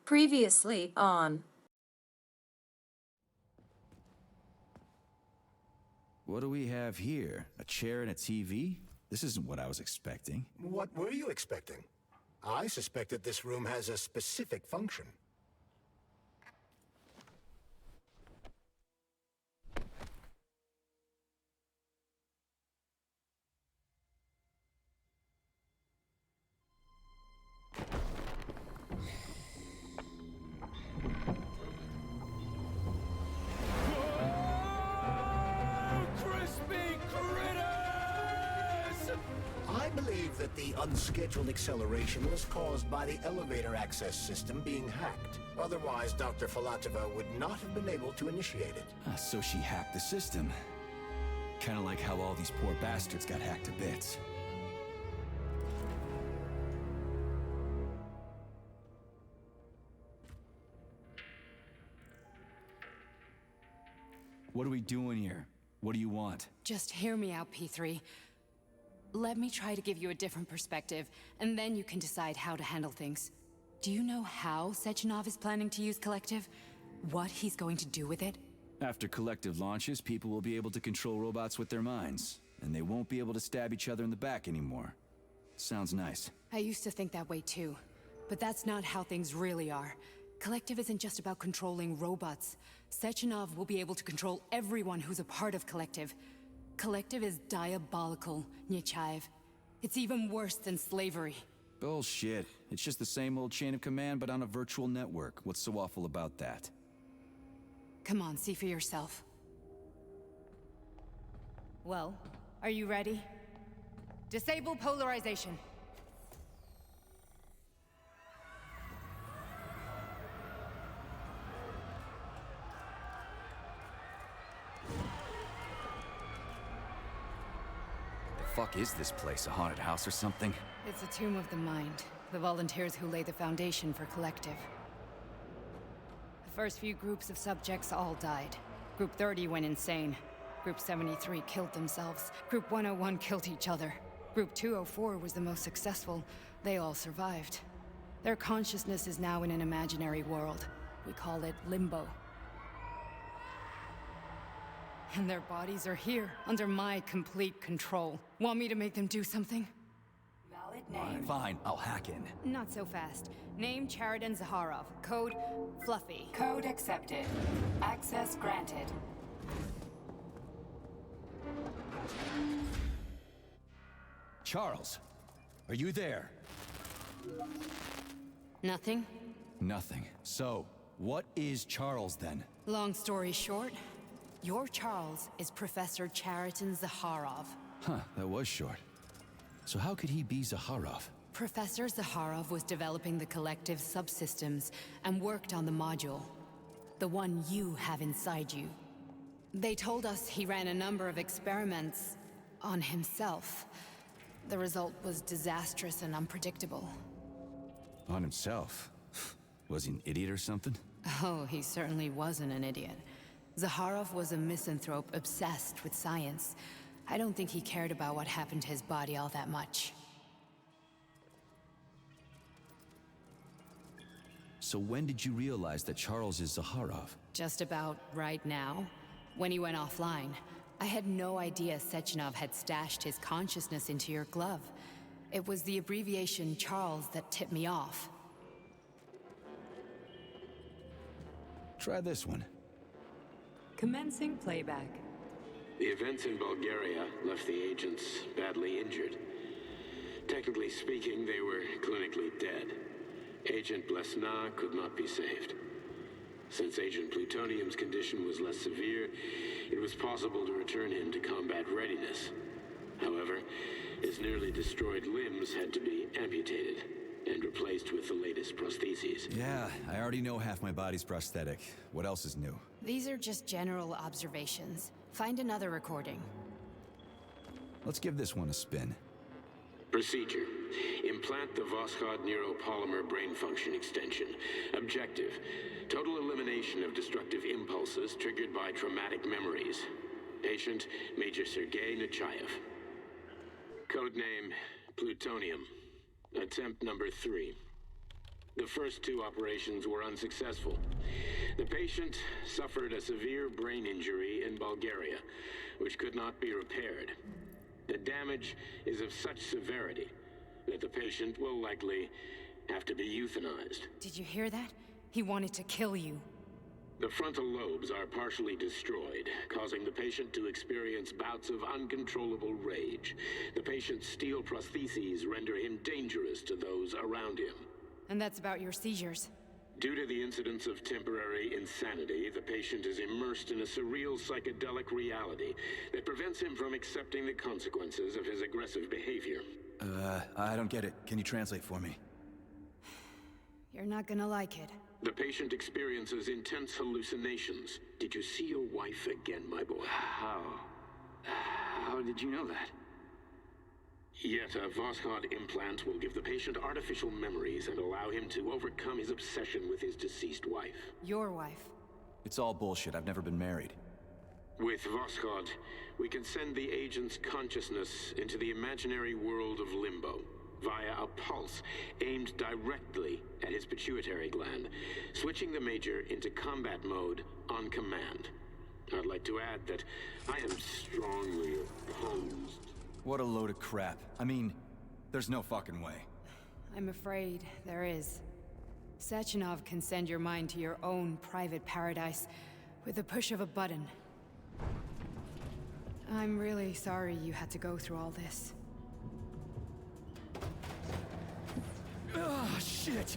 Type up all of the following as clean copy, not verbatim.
Previously on. What do we have here? A chair and a TV? This isn't what I was expecting. What were you expecting? I suspected this room has a specific function. I believe that the unscheduled acceleration was caused by the elevator access system being hacked. Otherwise, Dr. Filatova would not have been able to initiate it. So she hacked the system. Kinda like how all these poor bastards got hacked to bits. What are we doing here? What do you want? Just hear me out, P3. Let me try to give you a different perspective, and then you can decide how to handle things. Do you know how Sechenov is planning to use Collective? What he's going to do with it? After Collective launches, people will be able to control robots with their minds, and they won't be able to stab each other in the back anymore. Sounds nice. I used to think that way too, but that's not how things really are. Collective isn't just about controlling robots. Sechenov will be able to control everyone who's a part of Collective. Collective is diabolical, Nechayev. It's even worse than slavery. Bullshit. It's just the same old chain of command, but on a virtual network. What's so awful about that? Come on, see for yourself. Well, are you ready? Disable polarization. Fuck is this place? A haunted house or something? It's a tomb of the mind. The volunteers who lay the foundation for Collective. The first few groups of subjects all died. Group 30 went insane. Group 73 killed themselves. Group 101 killed each other. Group 204 was the most successful. They all survived. Their consciousness is now in an imaginary world. We call it Limbo. And their bodies are here, under my complete control. Want me to make them do something? Valid name. Fine, I'll hack in. Not so fast. Name Chariton Zakharov. Code Fluffy. Code accepted. Access granted. Charles, are you there? Nothing? Nothing. So, what is Charles then? Long story short, your Charles is Professor Chariton Zakharov. Huh, that was short. So how could he be Zakharov? Professor Zakharov was developing the Collective subsystems and worked on the module. The one you have inside you. They told us he ran a number of experiments on himself. The result was disastrous and unpredictable. On himself? Was he an idiot or something? Oh, he certainly wasn't an idiot. Zakharov was a misanthrope obsessed with science. I don't think he cared about what happened to his body all that much. So when did you realize that Charles is Zakharov? Just about right now, when he went offline. I had no idea Sechenov had stashed his consciousness into your glove. It was the abbreviation Charles that tipped me off. Try this one. Commencing playback. The events in Bulgaria left the agents badly injured. Technically speaking, they were clinically dead. Agent Blesna could not be saved. Since Agent Plutonium's condition was less severe, it was possible to return him to combat readiness. However, his nearly destroyed limbs had to be amputated and replaced with the latest prostheses. Yeah, I already know half my body's prosthetic. What else is new? These are just general observations. Find another recording. Let's give this one a spin. Procedure. Implant the Voskhod neuropolymer brain function extension. Objective. Total elimination of destructive impulses triggered by traumatic memories. Patient, Major Sergei Nechayev. Codename, Plutonium. Attempt number 3. The first two operations were unsuccessful. The patient suffered a severe brain injury in Bulgaria, which could not be repaired. The damage is of such severity that the patient will likely have to be euthanized. Did you hear that? He wanted to kill you. The frontal lobes are partially destroyed, causing the patient to experience bouts of uncontrollable rage. The patient's steel prostheses render him dangerous to those around him. And that's about your seizures. Due to the incidence of temporary insanity, the patient is immersed in a surreal psychedelic reality that prevents him from accepting the consequences of his aggressive behavior. I don't get it. Can you translate for me? You're not gonna like it. The patient experiences intense hallucinations. Did you see your wife again, my boy? How did you know that? Yet a Voskhod implant will give the patient artificial memories and allow him to overcome his obsession with his deceased wife. Your wife. It's all bullshit. I've never been married. With Voskhod, we can send the agent's consciousness into the imaginary world of limbo via a pulse aimed directly at his pituitary gland, switching the Major into combat mode on command. I'd like to add that I am strongly opposed. What a load of crap. I mean, there's no fucking way. I'm afraid there is. Sechenov can send your mind to your own private paradise with the push of a button. I'm really sorry you had to go through all this. Oh, shit!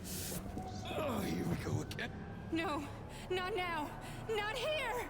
Oh, here we go again. No, not now! Not here!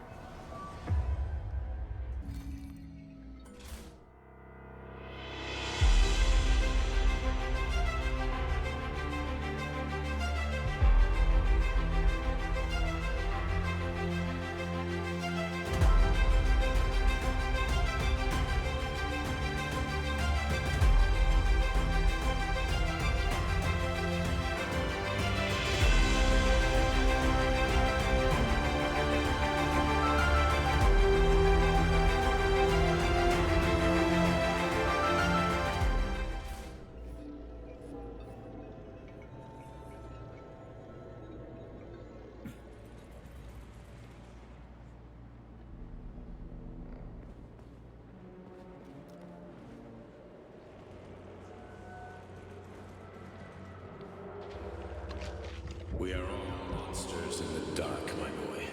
We are all monsters in the dark, my boy.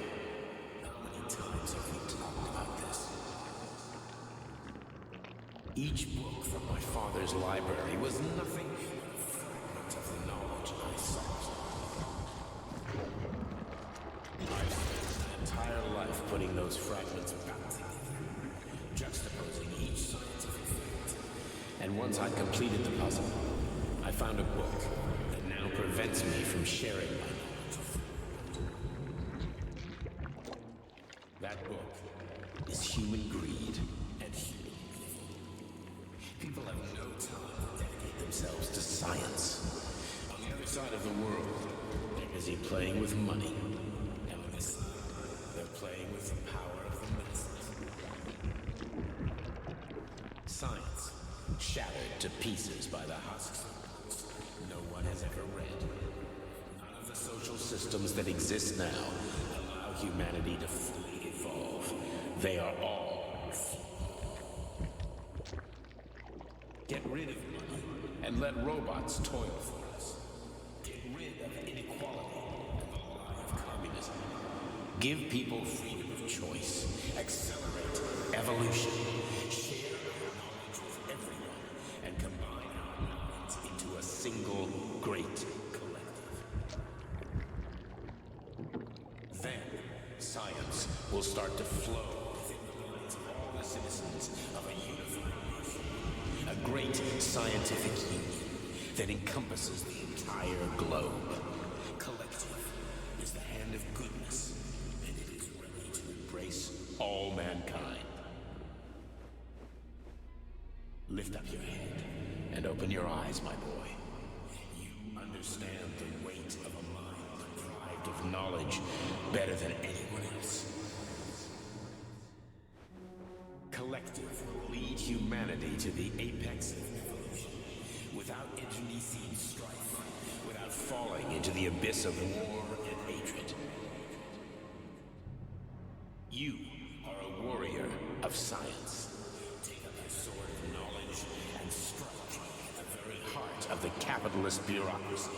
How many times have we talked about this? Each book from my father's library was nothing but a fragment of the knowledge I sought. I've spent an entire life putting those fragments back together, juxtaposing each scientific fact. And once I'd completed the puzzle, I found a book that now prevents me from sharing my knowledge with the world. That book is Human Greed and Human Evil. People have no time to dedicate themselves to science. On the other side of the world, they're busy playing with money. And on this side, they're playing with the power of the masses. Science, shattered to pieces by the husks no one has ever read. None of the social systems that exist now allow humanity to fully evolve. They are all flawed. Get rid of money and let robots toil for us. Get rid of inequality and the lie of communism. Give people freedom of choice. Accelerate evolution. Share our knowledge with everyone and combine our minds into a single great collective. Then, science will start to flow within the minds of all the citizens of a unified nation. A great scientific union that encompasses the entire globe. Collective is the hand of goodness, and it is ready to embrace all mankind. Lift up your head and open your eyes, my boy. You understand the weight of a mind deprived of knowledge better than anyone else. Collective will lead humanity to the apex of evolution, without internecine strife, without falling into the abyss of war and hatred. You are a warrior of science. Take up the sword of knowledge and strike at the very heart of the capitalist bureaucracy.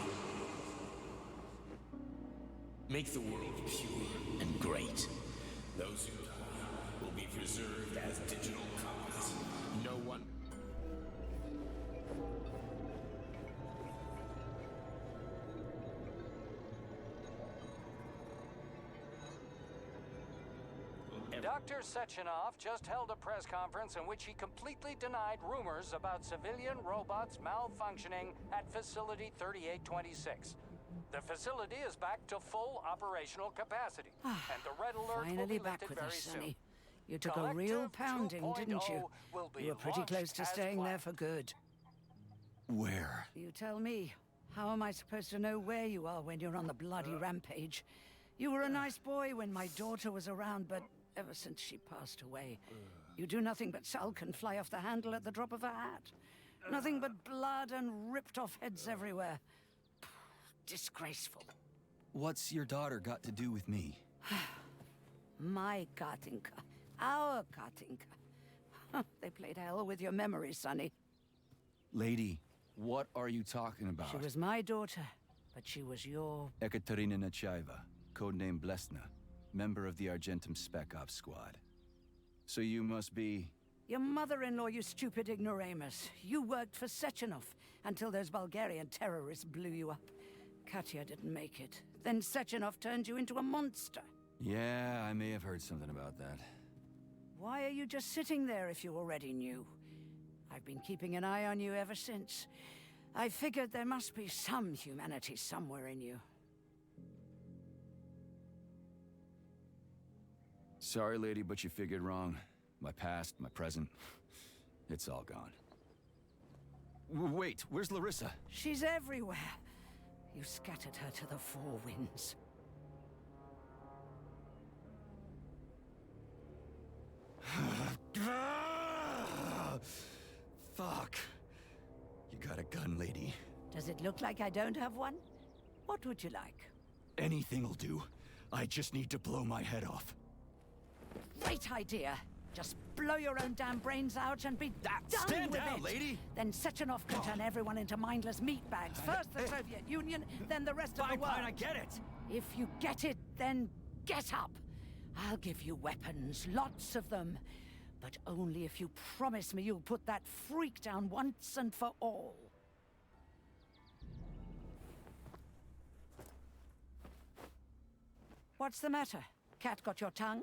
Make the world pure and great. Those who die will be preserved as digital copies. No one... Dr. Sechenov just held a press conference in which he completely denied rumors about civilian robots malfunctioning at Facility 3826. The facility is back to full operational capacity, and the red alert will Finally be back lifted with very us, soon. Sonny. You took a real pounding, didn't you? Will be You were pretty close launched to as staying there planned. for good. Where? You tell me. How am I supposed to know where you are when you're on the bloody rampage? You were a nice boy when my daughter was around, but ever since she passed away, you do nothing but sulk and fly off the handle at the drop of a hat. Nothing but blood and ripped off heads everywhere. Disgraceful. What's your daughter got to do with me? My Katinka. Our Katinka. They played hell with your memory, Sonny. Lady, what are you talking about? She was my daughter, but she was your... Ekaterina Nechaeva, codename Blesna, member of the Argentum Spec Ops squad. So you must be... Your mother-in-law, you stupid ignoramus. You worked for Sechenov until those Bulgarian terrorists blew you up. Katya didn't make it. Then Sechenov turned you into a monster. Yeah, I may have heard something about that. Why are you just sitting there if you already knew? I've been keeping an eye on you ever since. I figured there must be some humanity somewhere in you. Sorry, lady, but you figured wrong. My past, my present, it's all gone. Wait, where's Larissa? She's everywhere. You scattered her to the four winds. Fuck. You got a gun, lady. Does it look like I don't have one? What would you like? Anything'll do. I just need to blow my head off. Great idea. Just blow your own damn brains out and be done stand with down, it. lady. Then Sechenov can turn everyone into mindless meatbags. First the Soviet Union, then the rest of the world. Fine, I get it. If you get it, then get up. I'll give you weapons, lots of them. But only if you promise me you'll put that freak down once and for all. What's the matter? Cat got your tongue?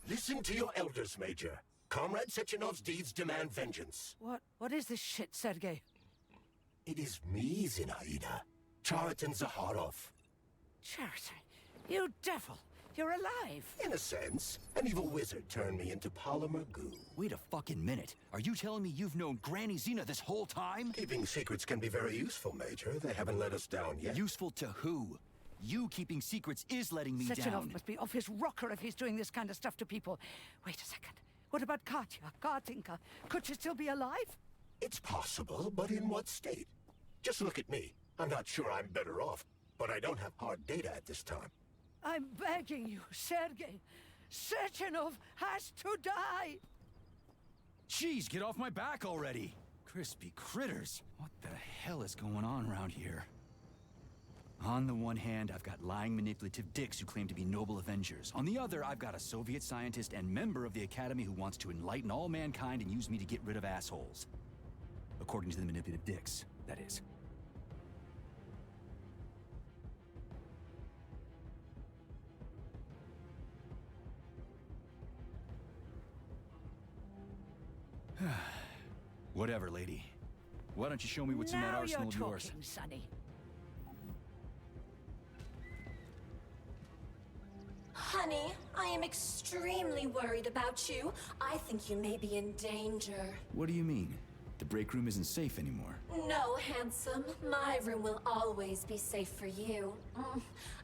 Listen to your elders, Major. Comrade Sechenov's deeds demand vengeance. What is this shit, Sergei? It is me, Zinaida. Chariton Zakharov. Chariton, you devil! You're alive! In a sense, an evil wizard turned me into polymer goo. Wait a fucking minute. Are you telling me you've known Granny Xena this whole time? Keeping secrets can be very useful, Major. They haven't let us down yet. Useful to who? You keeping secrets is letting me Sechenov down. must be off his rocker if he's doing this kind of stuff to people. Wait a second. What about Katya, Katinka? Could she still be alive? It's possible, but in what state? Just look at me. I'm not sure I'm better off, but I don't have hard data at this time. I'm begging you, Sergei. Sechenov has to die! Jeez, get off my back already! Crispy critters. What the hell is going on around here? On the one hand, I've got lying, manipulative dicks who claim to be noble avengers. On the other, I've got a Soviet scientist and member of the Academy who wants to enlighten all mankind and use me to get rid of assholes. According to the manipulative dicks, that is. Whatever, lady. Why don't you show me what's in that Now arsenal you're of yours? talking, Sonny. Honey, I am extremely worried about you. I think you may be in danger. What do you mean? The break room isn't safe anymore. No, handsome. My room will always be safe for you.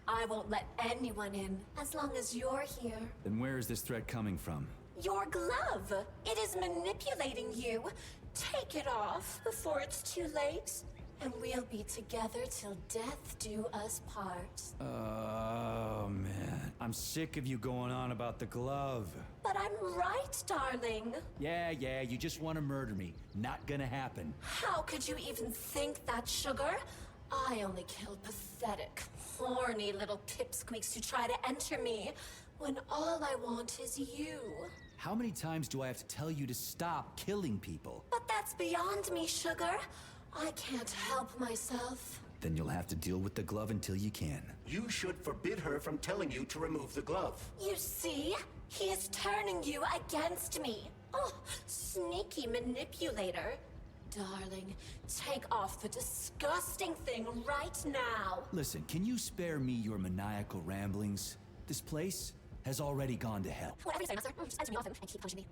I won't let anyone in as long as you're here. Then where is this threat coming from? Your glove. It is manipulating you. Take it off before it's too late. and we'll be together till death do us part. Oh, man. I'm sick of you going on about the glove. But I'm right, darling. Yeah, you just want to murder me. Not gonna happen. How could you even think that, sugar? I only kill pathetic, horny little pipsqueaks who try to enter me, when all I want is you. How many times do I have to tell you to stop killing people? But that's beyond me, sugar. I can't help myself. Then you'll have to deal with the glove until you can. You should forbid her from telling you to remove the glove. You see? He is turning you against me. Oh, sneaky manipulator. Darling, take off the disgusting thing right now. Listen, can you spare me your maniacal ramblings? This place has already gone to hell. Whatever you say, master. Just answer me often and keep punching me.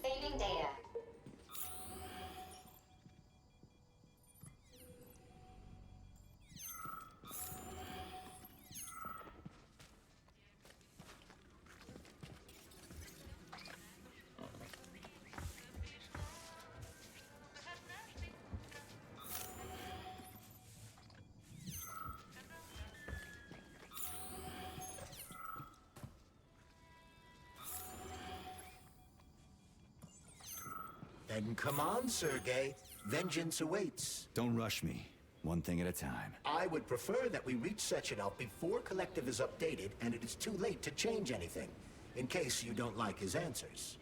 Saving data. Then come on, Sergei. Vengeance awaits. Don't rush me. One thing at a time. I would prefer that we reach Sechenov before Collective is updated and it is too late to change anything, in case you don't like his answers.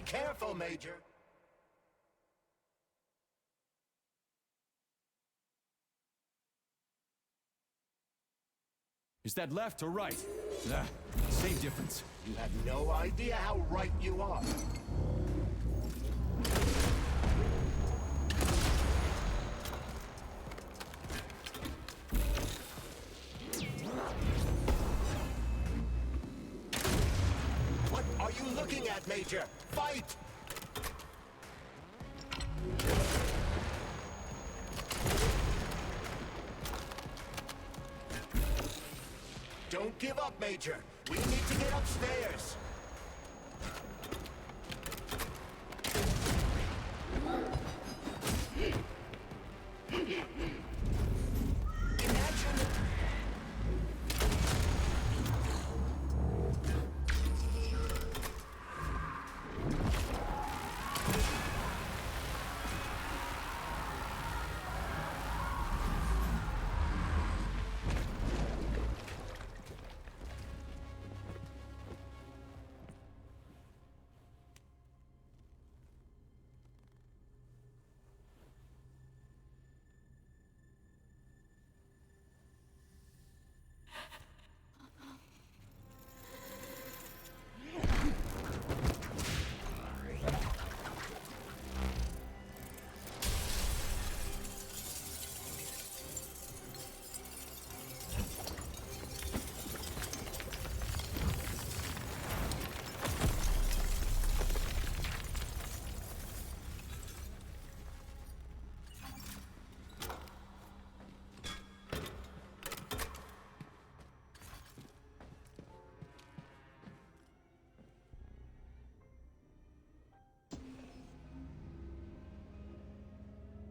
Careful, Major. Is that left or right? Nah, same difference. You have no idea how right you are. What are you looking at, Major? Fight! Don't give up, Major. We need to get upstairs. Imagine...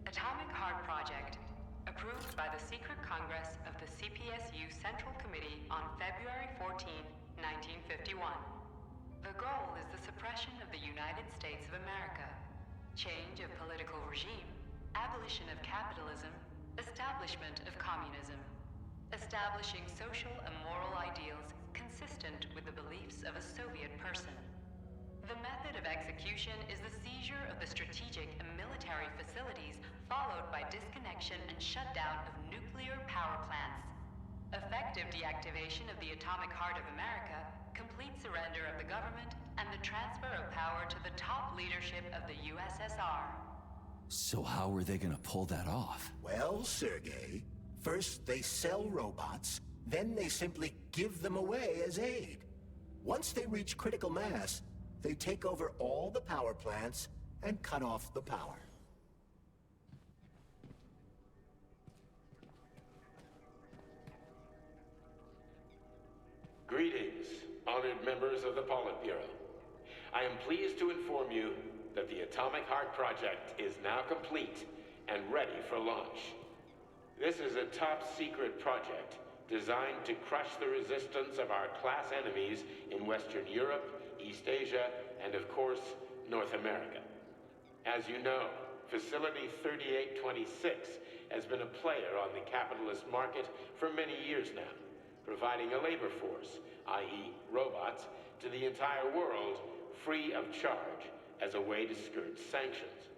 Atomic Heart Project, approved by the Secret Congress of the CPSU Central Committee on February 14, 1951. The goal is the suppression of the United States of America, change of political regime, abolition of capitalism, establishment of communism, establishing social and moral ideals consistent with the beliefs of a Soviet person. The method of execution is the seizure of the strategic and military facilities, followed by disconnection and shutdown of nuclear power plants. Effective deactivation of the Atomic Heart of America, complete surrender of the government, and the transfer of power to the top leadership of the USSR. So how are they gonna pull that off? Well, Sergei, first they sell robots, then they simply give them away as aid. Once they reach critical mass, they take over all the power plants and cut off the power. Greetings, honored members of the Politburo. I am pleased to inform you that the Atomic Heart Project is now complete and ready for launch. This is a top-secret project designed to crush the resistance of our class enemies in Western Europe, East Asia, and of course, North America. As you know, Facility 3826 has been a player on the capitalist market for many years now, providing a labor force, i.e. robots, to the entire world free of charge as a way to skirt sanctions.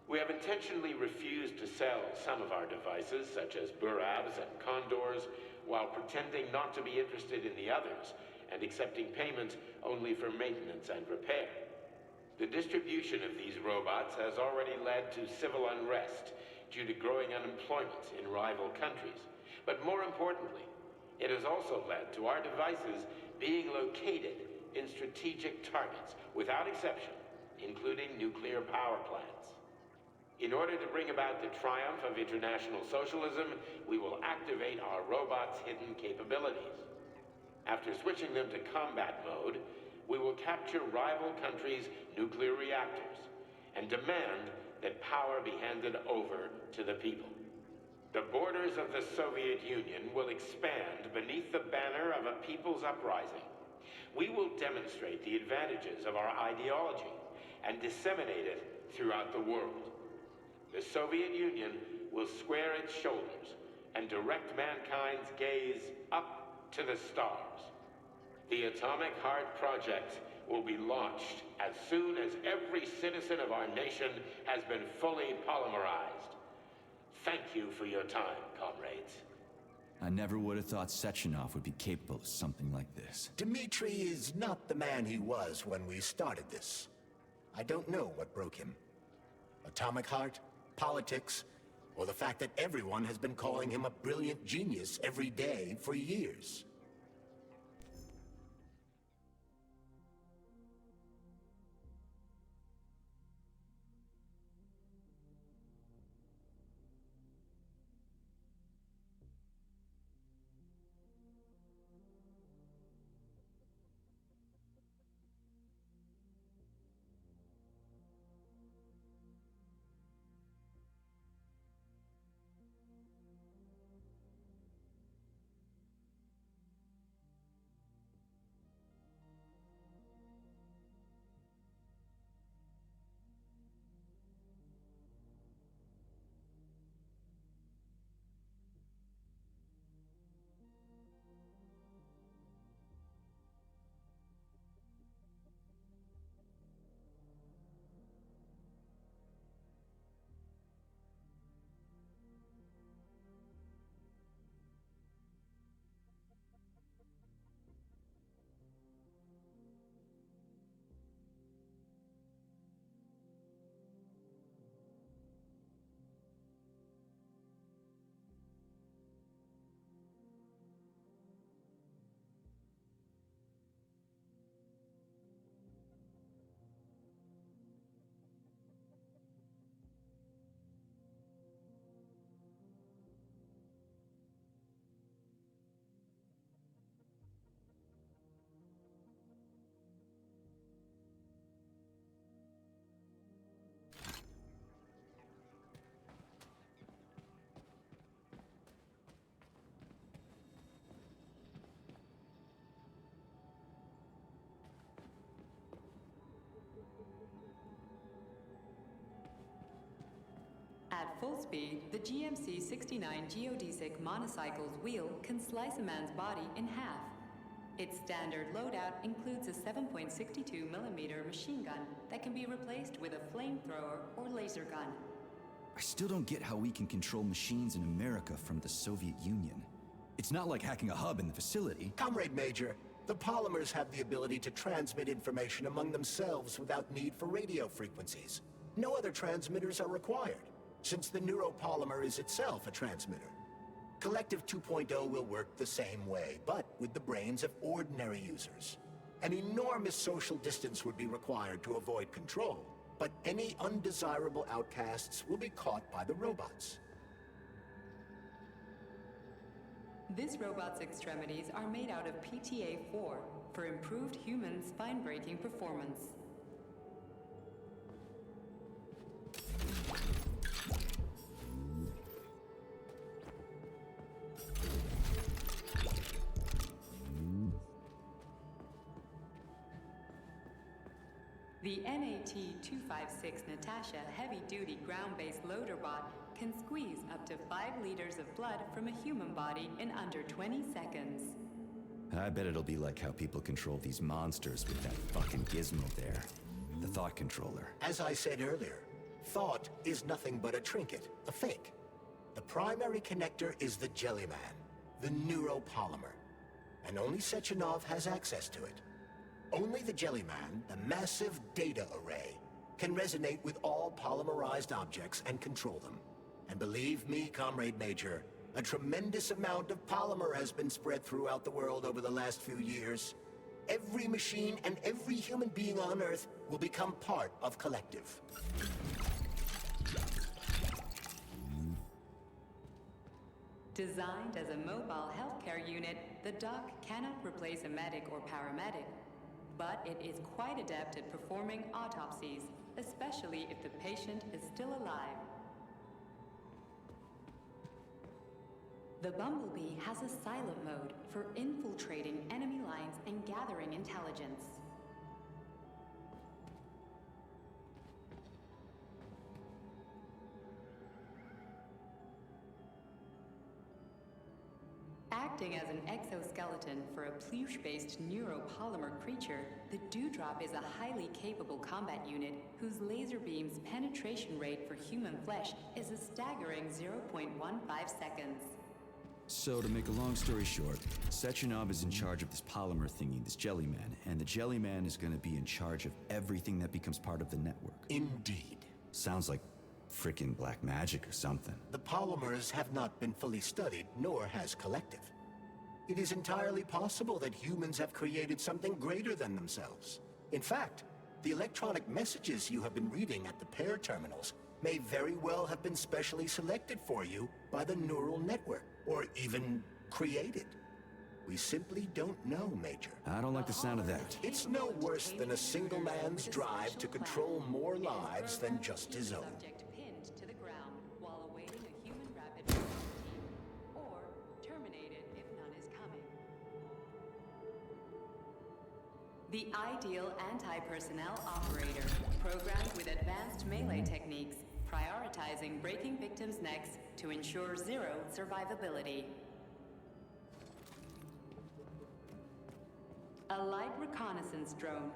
We have intentionally refused to sell some of our devices, such as Buravs and Condors, while pretending not to be interested in the others and accepting payment only for maintenance and repair. The distribution of these robots has already led to civil unrest due to growing unemployment in rival countries. But more importantly, it has also led to our devices being located in strategic targets, without exception, including nuclear power plants. In order to bring about the triumph of international socialism, we will activate our robots' hidden capabilities. After switching them to combat mode, we will capture rival countries' nuclear reactors and demand that power be handed over to the people. The borders of the Soviet Union will expand beneath the banner of a people's uprising. We will demonstrate the advantages of our ideology and disseminate it throughout the world. The Soviet Union will square its shoulders and direct mankind's gaze up to the stars. The Atomic Heart Project will be launched as soon as every citizen of our nation has been fully polymerized. Thank you for your time, comrades. I never would have thought Sechenov would be capable of something like this. Dmitri is not the man he was when we started this. I don't know what broke him. Atomic heart, politics, or the fact that everyone has been calling him a brilliant genius every day for years. At full speed, the GMC-69 geodesic monocycle's wheel can slice a man's body in half. Its standard loadout includes a 7.62mm machine gun that can be replaced with a flamethrower or laser gun. I still don't get how we can control machines in America from the Soviet Union. It's not like hacking a hub in the facility. Comrade Major, the polymers have the ability to transmit information among themselves without need for radio frequencies. No other transmitters are required, since the neuropolymer is itself a transmitter. Collective 2.0 will work the same way, but with the brains of ordinary users. An enormous social distance would be required to avoid control, but any undesirable outcasts will be caught by the robots. This robot's extremities are made out of PTA-4 for improved human spine-breaking performance. The NAT-256 Natasha heavy-duty ground-based loader bot can squeeze up to 5 liters of blood from a human body in under 20 seconds. I bet it'll be like how people control these monsters with that fucking gizmo there. The thought controller. As I said earlier, thought is nothing but a trinket, a fake. The primary connector is the Jellyman, the neuropolymer. And only Sechenov has access to it. Only the Jellyman, the massive data array, can resonate with all polymerized objects and control them. And believe me, Comrade Major, a tremendous amount of polymer has been spread throughout the world over the last few years. Every machine and every human being on Earth will become part of Collective. Designed as a mobile healthcare unit, the doc cannot replace a medic or paramedic, but it is quite adept at performing autopsies, especially if the patient is still alive. The Bumblebee has a silent mode for infiltrating enemy lines and gathering intelligence. Acting as an exoskeleton for a pluche-based neuropolymer creature, the Dewdrop is a highly capable combat unit whose laser beam's penetration rate for human flesh is a staggering 0.15 seconds. So, to make a long story short, Sechenov is in charge of this polymer thingy, this Jellyman, and the Jellyman is gonna be in charge of everything that becomes part of the network. Indeed. Sounds like frickin' black magic or something. The polymers have not been fully studied, nor has Collective. It is entirely possible that humans have created something greater than themselves. In fact, the electronic messages you have been reading at the pair terminals may very well have been specially selected for you by the neural network, or even created. We simply don't know, Major. I don't like the sound of that. It's no worse than a single man's drive to control more lives than just his own. Subject pinned to the ground while awaiting a human rapid response team, or terminated if none is coming. The ideal anti-personnel operator, programmed with advanced melee techniques, prioritizing breaking victims' necks to ensure zero survivability. A light reconnaissance drone.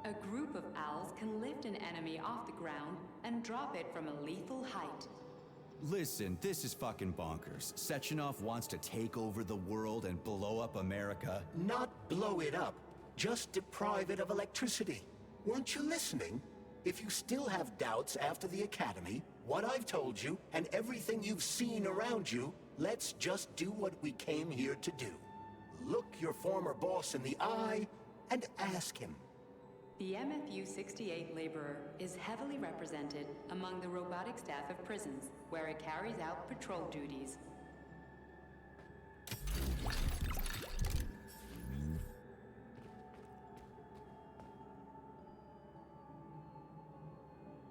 A group of owls can lift an enemy off the ground and drop it from a lethal height. Listen, this is fucking bonkers. Sechenov wants to take over the world and blow up America. Not blow it up, just deprive it of electricity. Weren't you listening? If you still have doubts after the Academy, what I've told you, and everything you've seen around you, let's just do what we came here to do. Look your former boss in the eye and ask him. The MFU-68 laborer is heavily represented among the robotic staff of prisons, where it carries out patrol duties.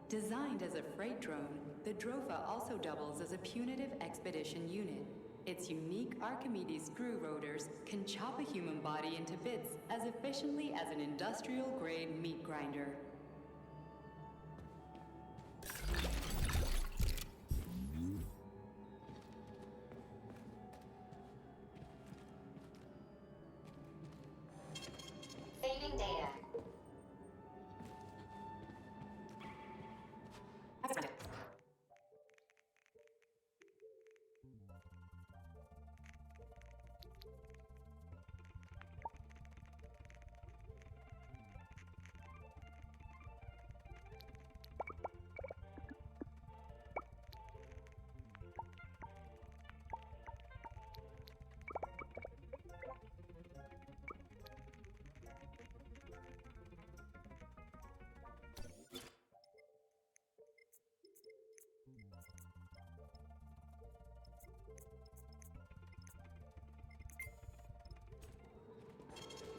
Designed as a freight drone, the Drofa also doubles as a punitive expedition unit. Its unique Archimedes screw rotors can chop a human body into bits as efficiently as an industrial-grade meat grinder. Saving data.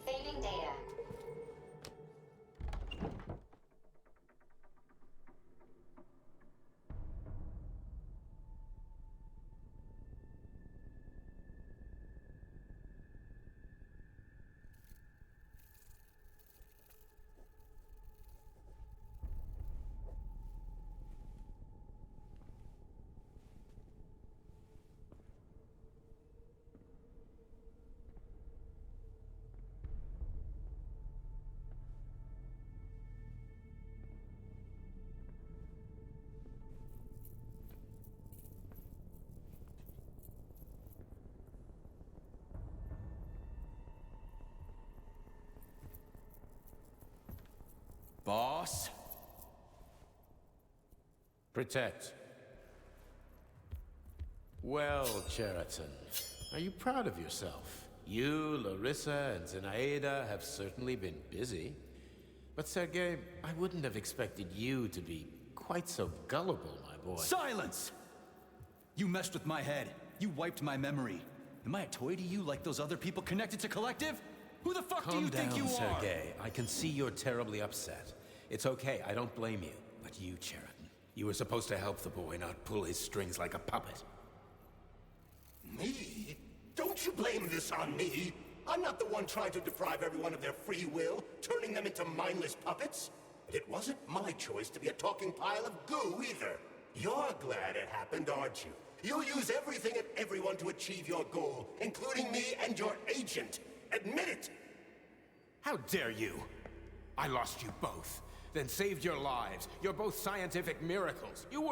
Saving data. Boss? Protect. Well, Chariton, are you proud of yourself? You, Larissa, and Zenaida have certainly been busy. But Sergei, I wouldn't have expected you to be quite so gullible, my boy. Silence! You messed with my head. You wiped my memory. Am I a toy to you like those other people connected to Collective? Who the fuck do you think you are? Calm down, Sergei. I can see you're terribly upset. It's okay, I don't blame you. But you, Chariton, you were supposed to help the boy, not pull his strings like a puppet. Me? Don't you blame this on me? I'm not the one trying to deprive everyone of their free will, turning them into mindless puppets. And it wasn't my choice to be a talking pile of goo, either. You're glad it happened, aren't you? You'll use everything and everyone to achieve your goal, including me and your agent. Admit it! How dare you? I lost you both, then saved your lives. You're both scientific miracles. You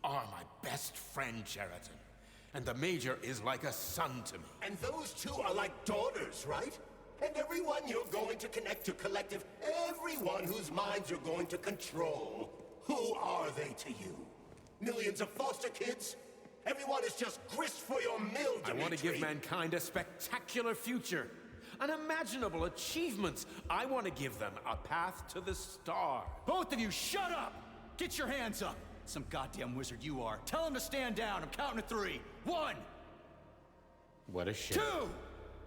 are my best friend, Chariton. And the Major is like a son to me. And those two are like daughters, right? And everyone you're going to connect to Collective, everyone whose minds you're going to control. Who are they to you? Millions of foster kids? Everyone is just grist for your mill, Dimitri. I want to give mankind a spectacular future. Unimaginable achievements. I want to give them a path to the star. Both of you, shut up! Get your hands up! Some goddamn wizard you are. Tell him to stand down. I'm counting to 3. 1! What a shame. 2!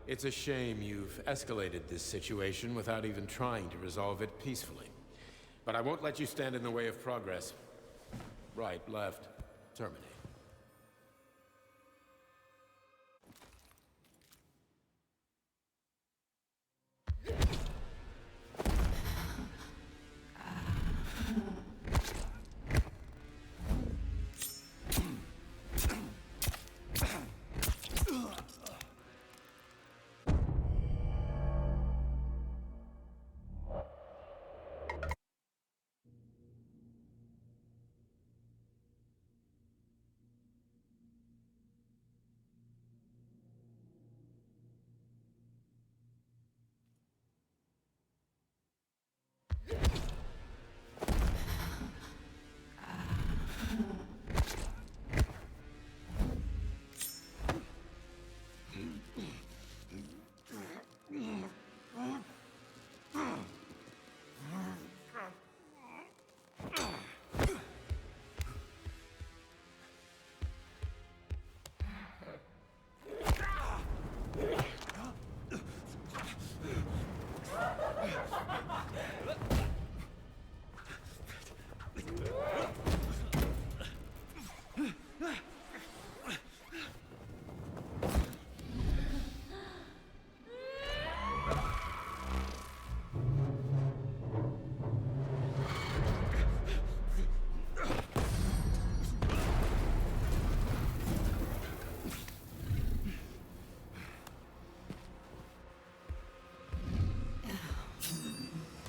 It's a shame you've escalated this situation without even trying to resolve it peacefully. But I won't let you stand in the way of progress. Right, left, terminate.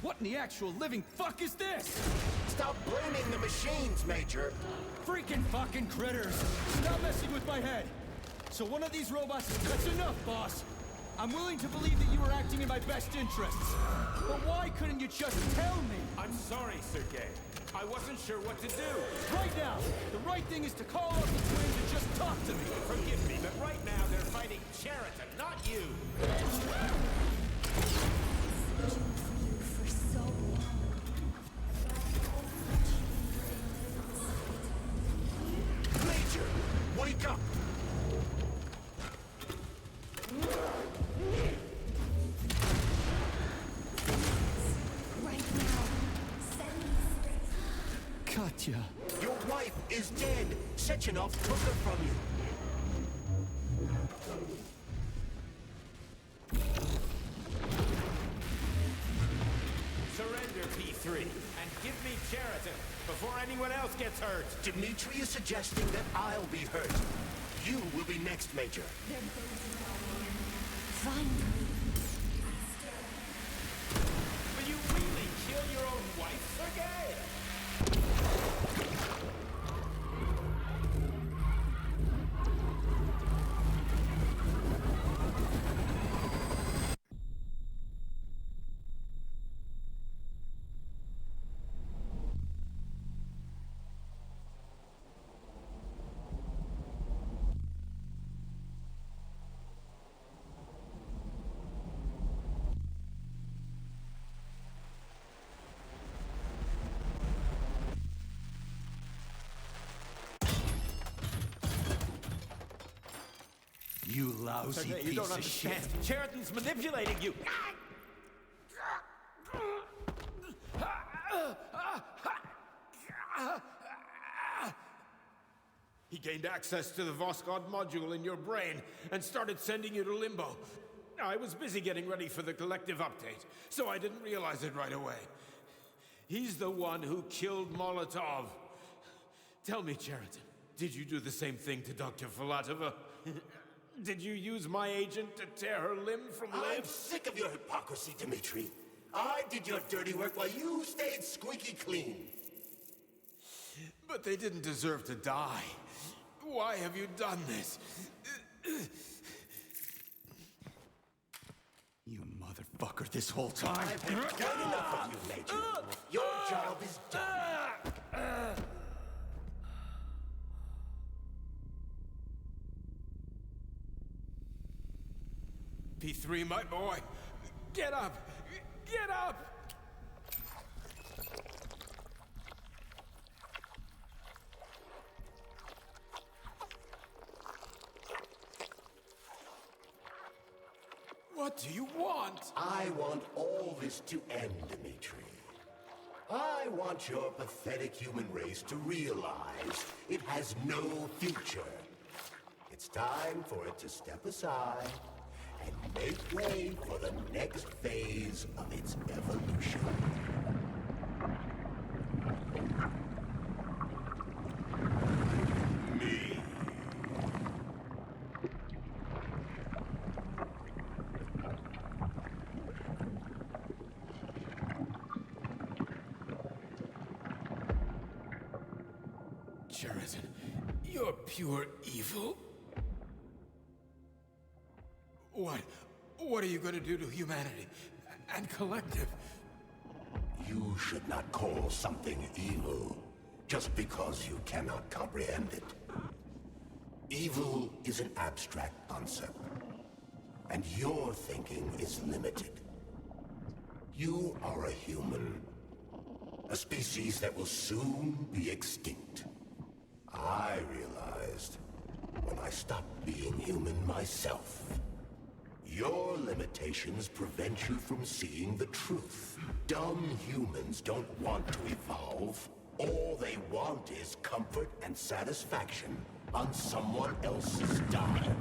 What in the actual living fuck is this? Stop blaming the machines, Major. Freaking fucking critters! Stop messing with my head! So one of these robots is that's enough, boss! I'm willing to believe that you were acting in my best interests. But why couldn't you just tell me? I'm sorry, Sergei. I wasn't sure what to do. Right now, the right thing is to call up the twins and just talk to me. Forgive me, but right now they're fighting Chariton, not you. For so long. Major, wake up! Right now. Send me straight. Katya. Your wife is dead. Sechenov took her from you. Surrender, P3, and give me Chariton before anyone else gets hurt. Dimitri is suggesting that I'll be hurt. You will be next, Major. Finally. Will you really kill your own wife, Sergei? You lousy Sergei, you piece don't of understand. shit. Chariton's manipulating you. He gained access to the Voskhod module in your brain and started sending you to limbo. I was busy getting ready for the collective update, so I didn't realize it right away. He's the one who killed Molotov. Tell me, Chariton, Did you do the same thing to Dr. Filatova? Did you use my agent to tear her limb from limb? I'm sick of your hypocrisy, Dmitri. I did your dirty work while you stayed squeaky clean. But they didn't deserve to die. Why have you done this? You motherfucker this whole time. I've done enough of you, Major. Your job is done. P3, my boy. Get up! Get up! What do you want? I want all this to end, Dmitri. I want your pathetic human race to realize it has no future. It's time for it to step aside and make way for the next phase of its evolution. Me. Chariton, you're pure evil. What are you going to do to humanity and collective? You should not call something evil just because you cannot comprehend it. Evil is an abstract concept, and your thinking is limited. You are a human, a species that will soon be extinct. I realized when I stopped being human myself. Your limitations prevent you from seeing the truth. Dumb humans don't want to evolve. All they want is comfort and satisfaction on someone else's dime.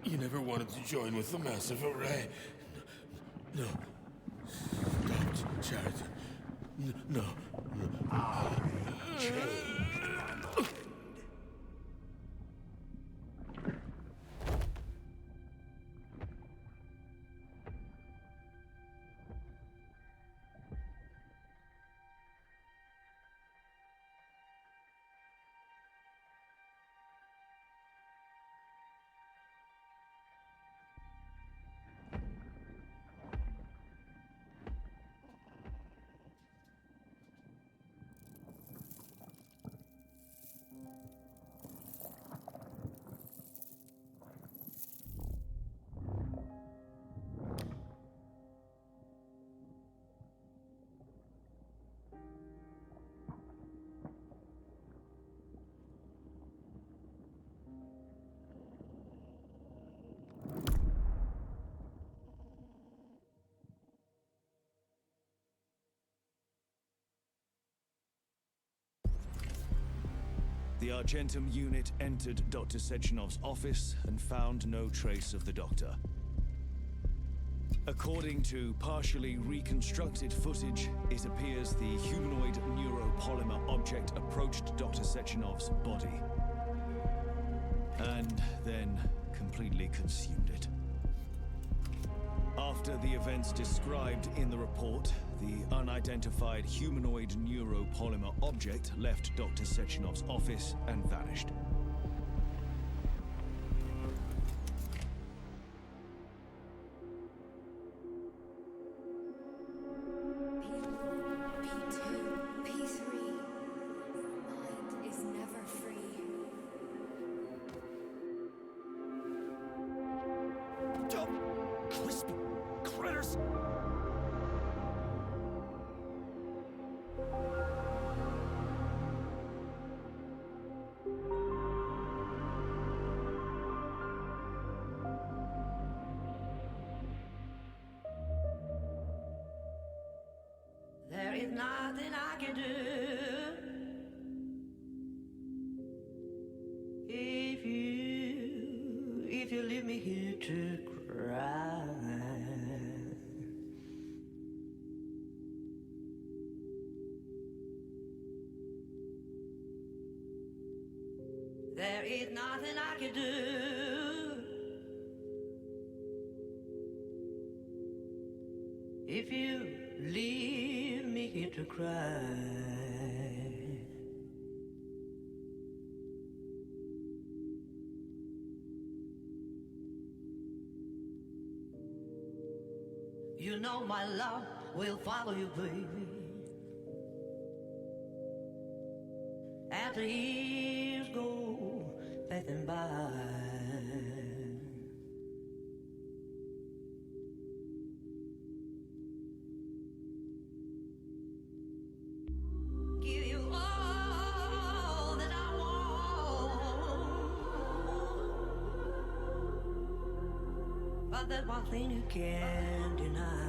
You never wanted to join with the massive array. No. Don't, Chariton. No. I changed my mind. The Argentum unit entered Dr. Sechenov's office and found no trace of the doctor. According to partially reconstructed footage, it appears the humanoid neuropolymer object approached Dr. Sechenov's body and then completely consumed it. After the events described in the report, the unidentified humanoid neuropolymer object left Dr. Sechenov's office and vanished. There is nothing I can do if you leave me here to cry. is nothing I can do. If you leave me here to cry, you know my love will follow you, baby. As the years go passing by, give you all that I want, but there's one thing you can't deny.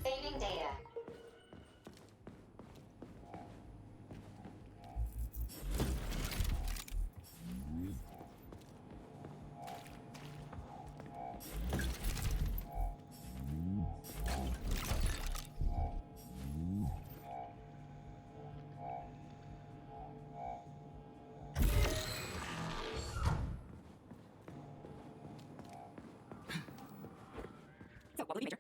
Saving data. So, what will be major?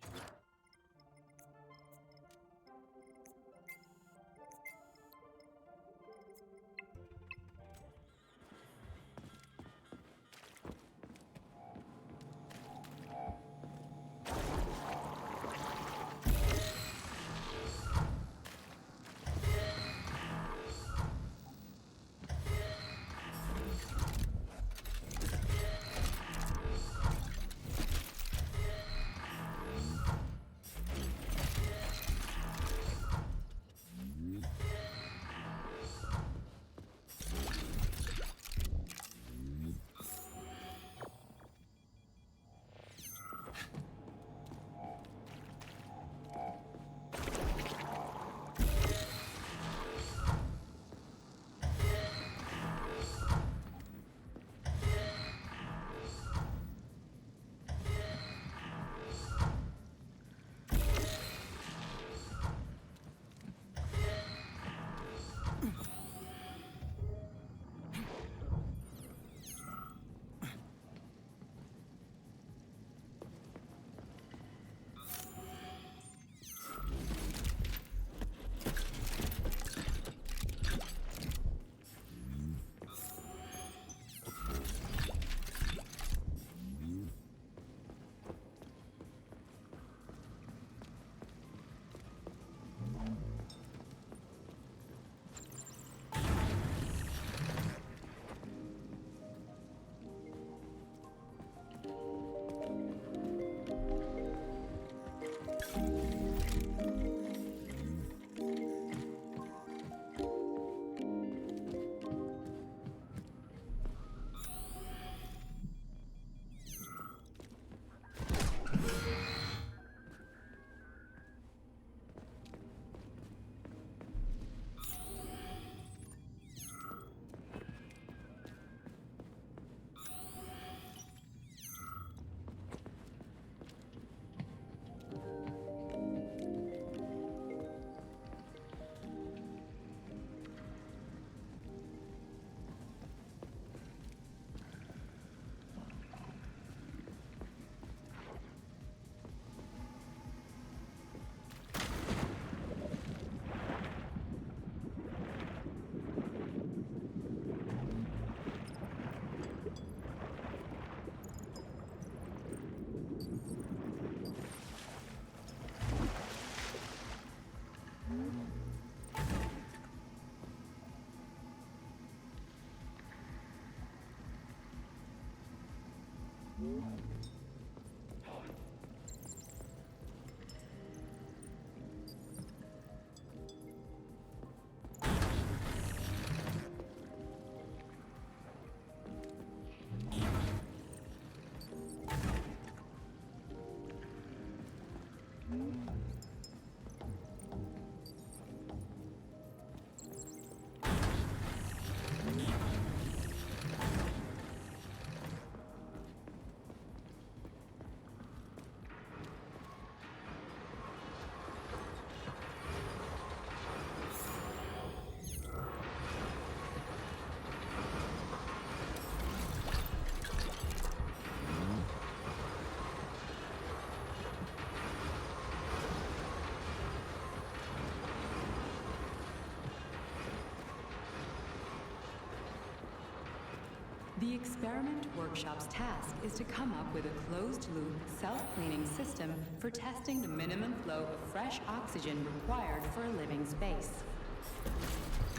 The Experiment Workshop's task is to come up with a closed-loop, self-cleaning system for testing the minimum flow of fresh oxygen required for a living space.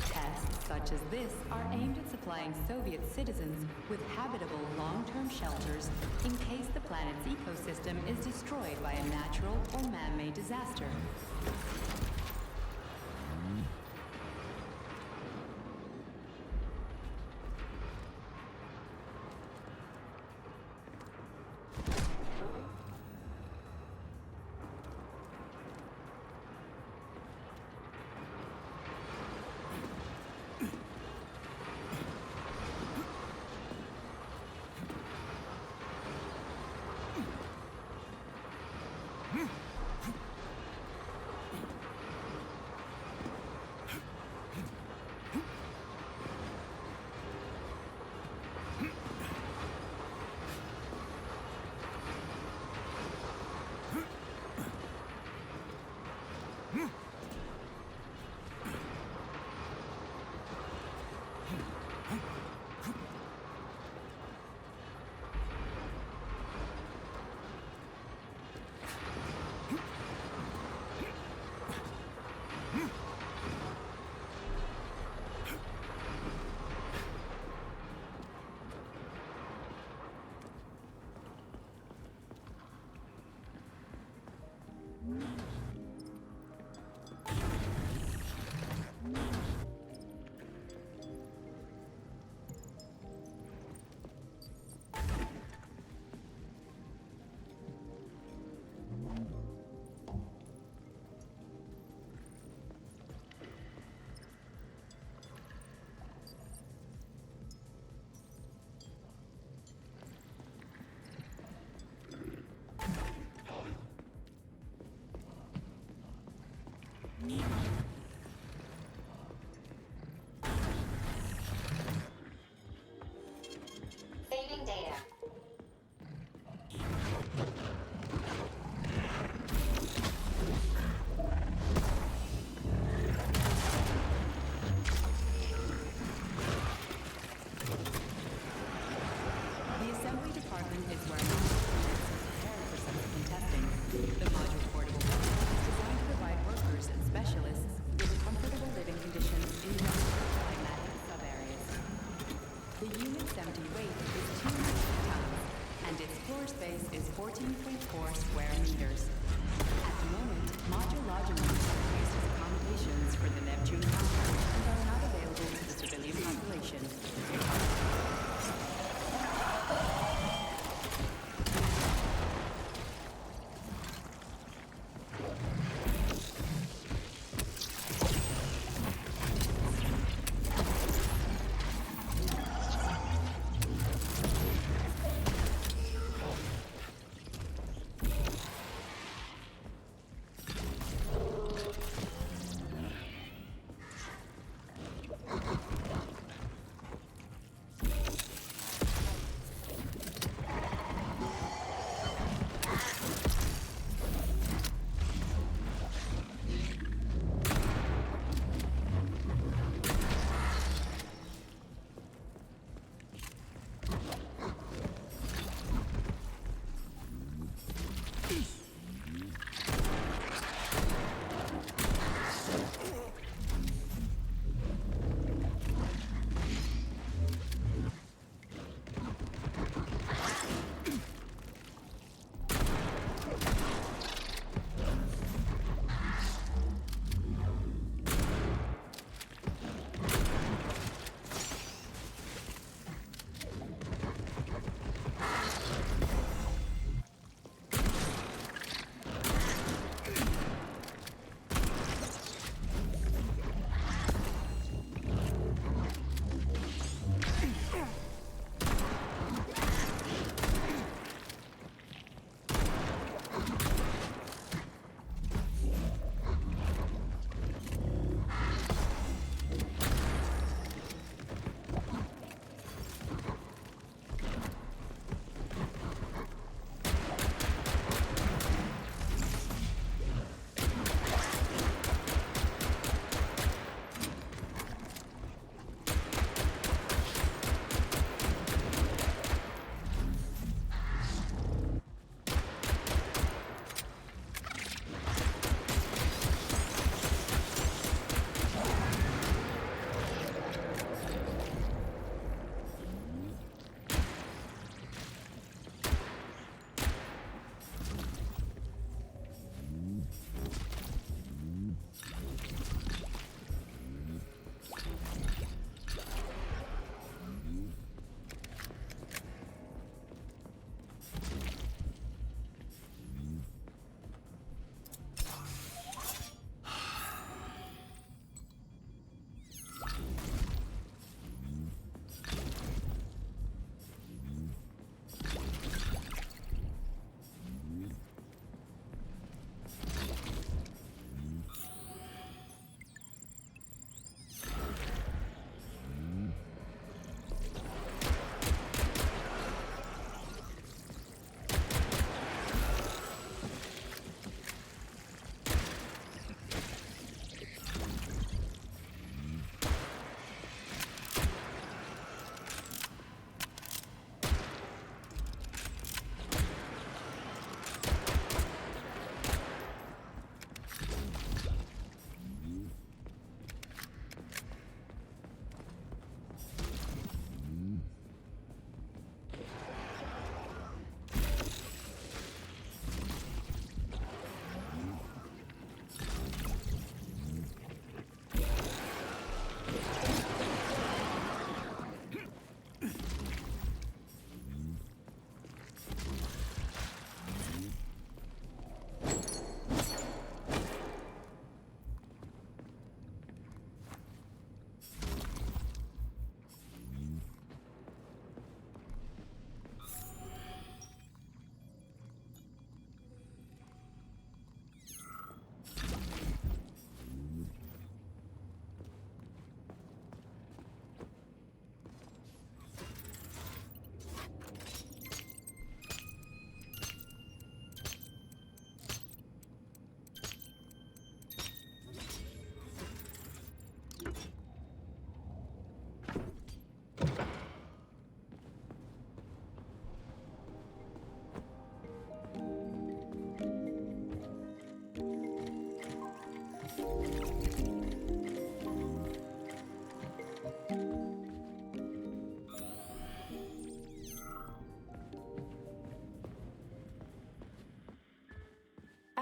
Tests such as this are aimed at supplying Soviet citizens with habitable long-term shelters in case the planet's ecosystem is destroyed by a natural or man-made disaster. Saving data. The assembly department is where units are prepared for subsequent testing. The module portable system is designed to provide workers and specialists with comfortable living conditions in non-climatic sub-areas. The unit's empty weight is 2 metric tons, and its floor space is 14.4 square meters. At the moment, modulogin units are used as accommodations for the Neptune contract and are not available to the civilian population.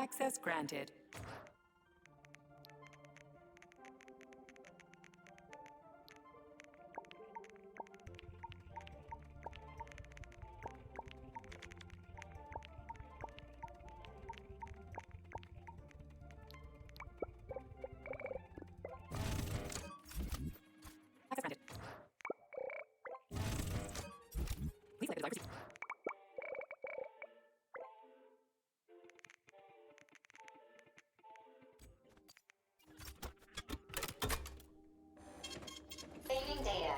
Access granted. Access granted. Please select the desired receipt. Saving data.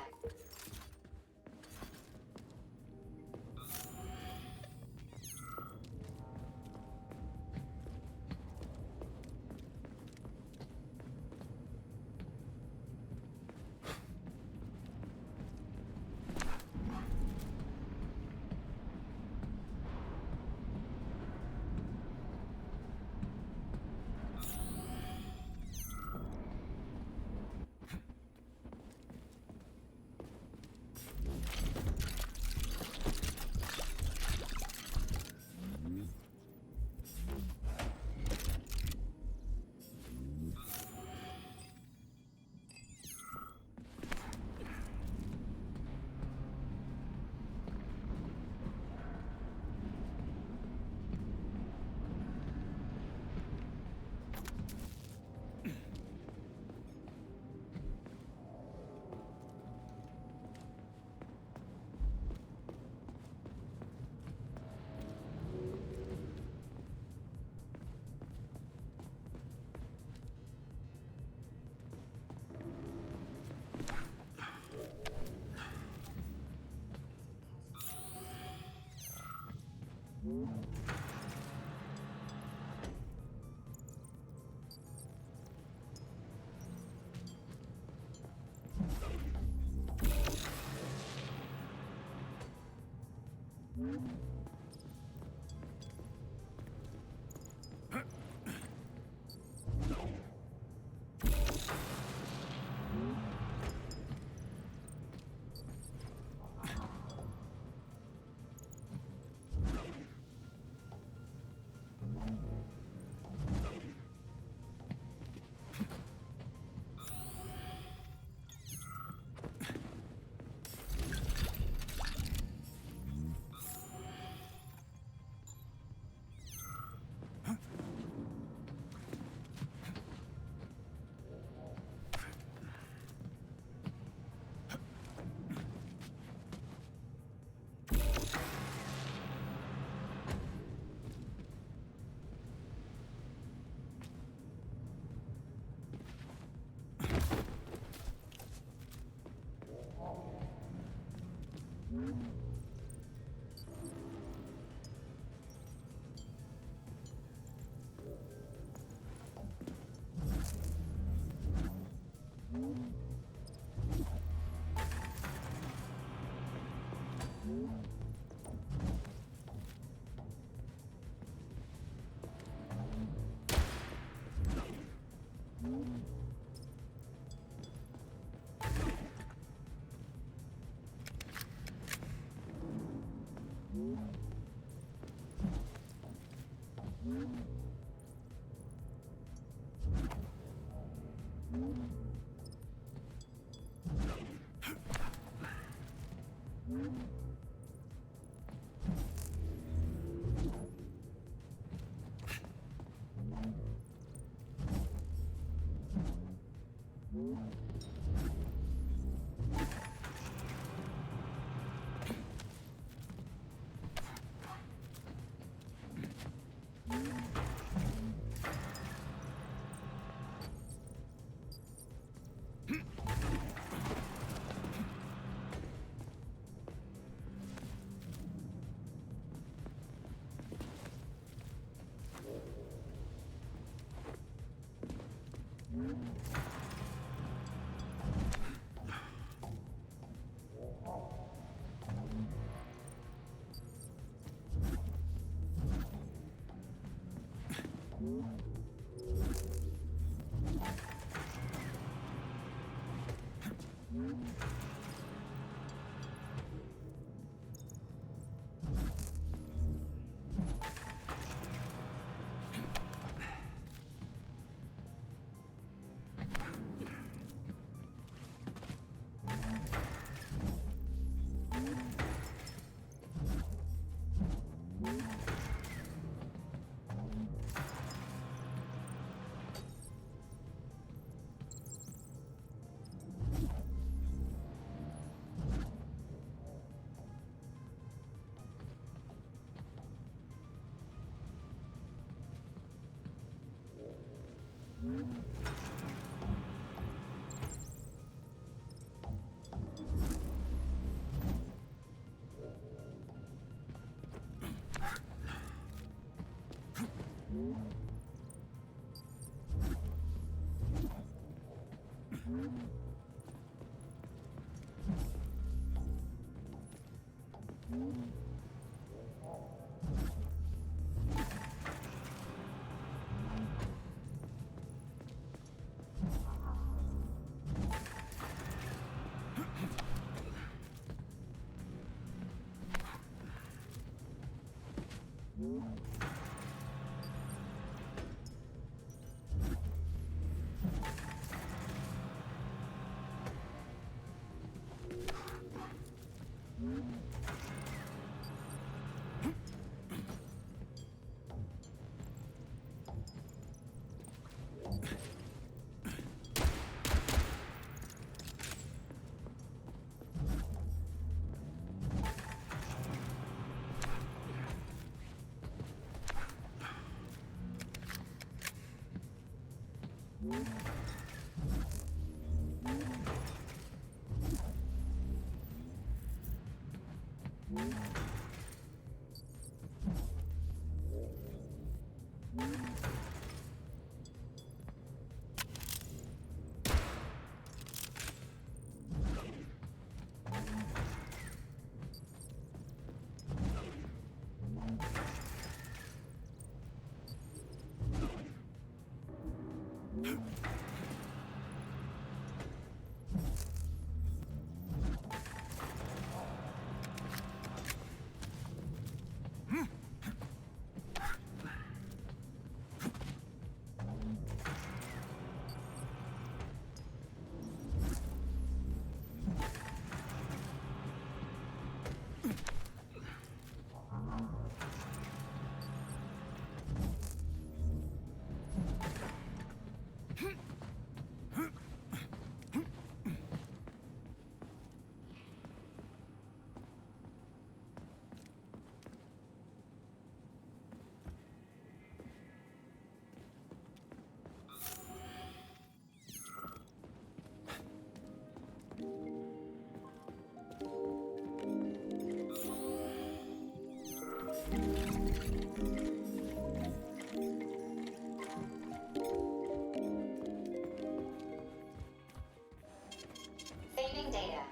Saving data.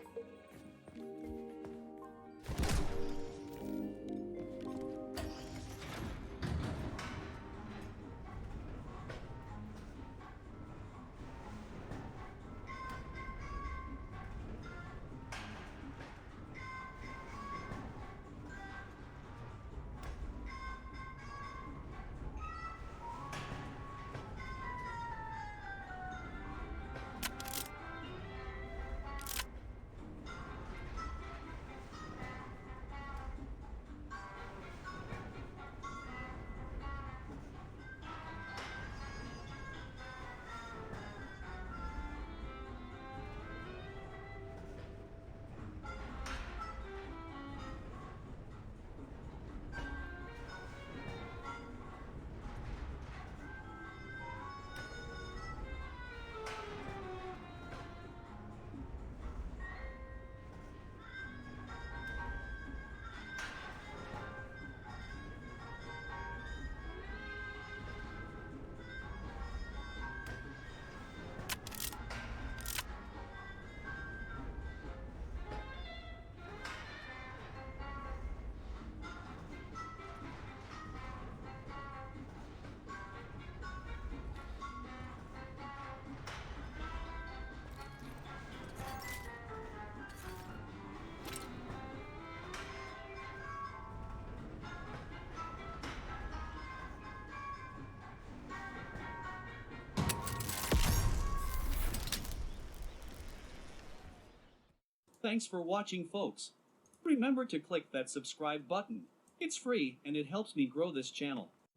Thanks for watching, folks. Remember to click that subscribe button. It's free and it helps me grow this channel.